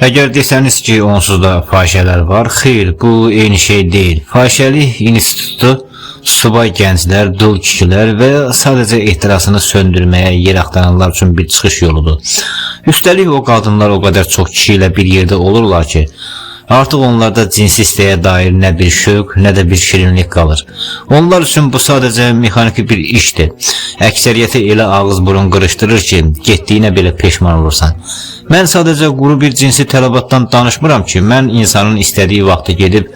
Əgər desəniz ki, onsuz da fahişələr var, xeyr, bu eyni şey deyil. Fahişəlik institutu subay gənclər, dul kişilər və sadəcə ehtirasını söndürməyə yer axtaranlar üçün bir çıxış yoludur. Üstəlik o qadınlar o qədər çox kişi ilə bir yerdə olurlar ki, artıq onlarda cinsi istəyə dair nə bir şövq, nə də bir şirinlik qalır. Onlar üçün bu sadəcə mexaniki bir işdir. Əksəriyyəti elə ağız burun qırışdırır ki, getdiyinə belə peşman olursan. Mən sadəcə quru bir cinsi tələbatdan danışmıram ki, mən insanın istədiyi vaxtı gedib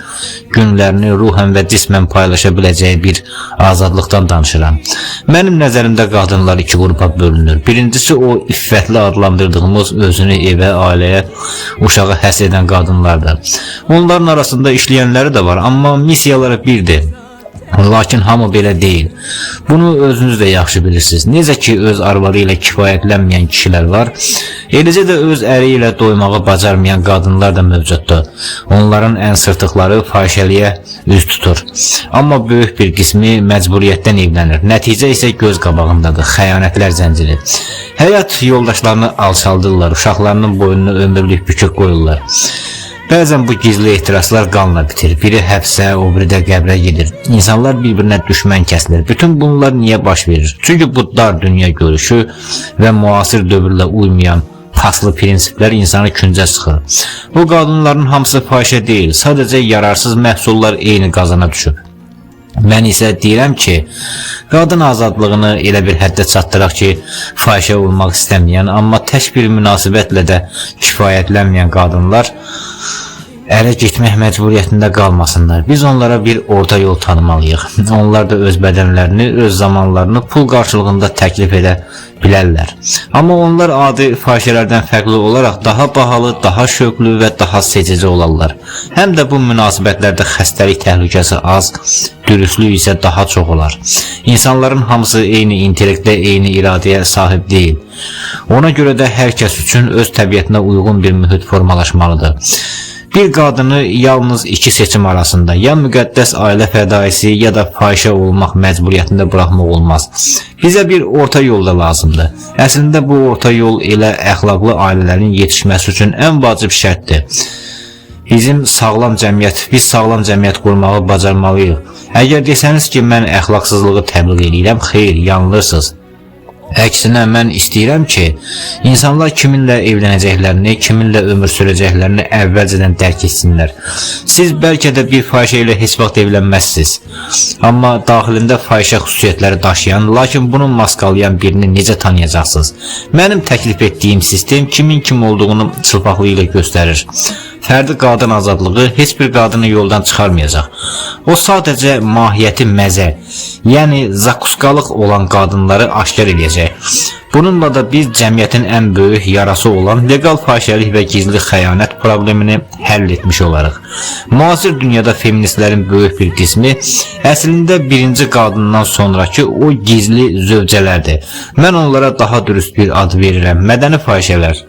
günlərini ruhən və cismən paylaşa biləcəyi bir azadlıqdan danışıram. Mənim nəzərimdə qadınlar iki qrupa bölünür. Birincisi o iffətli adlandırdığımız özünü evə, ailəyə, uşağı həsr edən qadınlardır. Onların arasında işləyənləri də var, amma missiyaları birdir. Lakin hamı belə deyil. Bunu özünüz də yaxşı bilirsiniz. Necə ki, öz arvadı ilə kifayətlənməyən kişilər var, eləcə də öz əri ilə doymağı bacarmayan qadınlar da mövcuddur. Onların ən sırtıqları fahişəliyə üz tutur. Amma böyük bir qismi məcburiyyətdən evlənir. Nəticə isə göz qabağındadır, xəyanətlər zənciri. Həyat yoldaşlarını alçaldırlar, uşaqlarının boynunu ömürlük bükük qoyurlar. Bəzən bu gizli ehtiraslar qanla bitir. Biri həbsə, o biri də qəbrə gedir. İnsanlar bir-birinə düşmən kəsilir. Bütün bunlar niyə baş verir? Çünki bu dar dünya görüşü və müasir dövrlə uymayan paslı prinsiplər insanı küncə sıxır. O qadınların hamısı fahişə deyil, sadəcə yararsız məhsullar eyni qazana düşüb. Mən isə deyirəm ki, qadın azadlığını elə bir həddə çatdıraq ki, fahişə olmaq istəməyən, amma tək bir münasibətlə də kifayətlənməyən qadınlar ərə getmək məcburiyyətində qalmasınlar. Biz onlara bir orta yol tanımalıyıq. Onlar da öz bədənlərini, öz zamanlarını pul qarşılığında təklif edə bilərlər. Amma onlar adi fahişələrdən fərqli olaraq daha bahalı, daha şövqlü və daha seçici olarlar. Həm də bu münasibətlərdə xəstəlik təhlükəsi az, dürüstlük isə daha çox olar. İnsanların hamısı eyni intellektə, eyni iradəyə sahib deyil. Ona görə də hər kəs üçün öz təbiətinə uyğun bir mühit formalaşmalıdır. Bir qadını yalnız iki seçim arasında ya müqəddəs ailə fədaisi ya da fahişə olmaq məcburiyyətində buraxmaq olmaz. Bizə bir orta yol da lazımdır. Əslində bu orta yol elə əxlaqlı ailələrin yetişməsi üçün ən vacib şərtdir. Biz sağlam cəmiyyət qurmağı bacarmalıyıq. Əgər desəniz ki, mən əxlaqsızlığı təbliğ edirəm, xeyr, yanılırsınız. Əksinə mən istəyirəm ki, insanlar kiminlə evlənəcəklərini, kiminlə ömür sürəcəklərini əvvəlcədən dərk etsinlər. Siz bəlkə də bir fahişə ilə heç vaxt evlənməzsiniz. Amma daxilində fahişə xüsusiyyətləri daşıyan, lakin bunu maskalayan birini necə tanıyacaqsınız? Mənim təklif etdiyim sistem kimin kim olduğunu çılpaqlığı ilə göstərir. Fərdi qadın azadlığı heç bir qadını yoldan çıxarmayacaq. O sadəcə mahiyyəti məzə, yəni zakuskalıq olan qadınları aşkar edəcək. Bununla da biz cəmiyyətin ən böyük yarası olan legal fahişəlik və gizli xəyanət problemini həll etmiş olarıq. Müasir dünyada feministlərin böyük bir qismi əslində birinci qadından sonraki o gizli zövcələrdir. Mən onlara daha dürüst bir ad verirəm, mədəni fahişələr.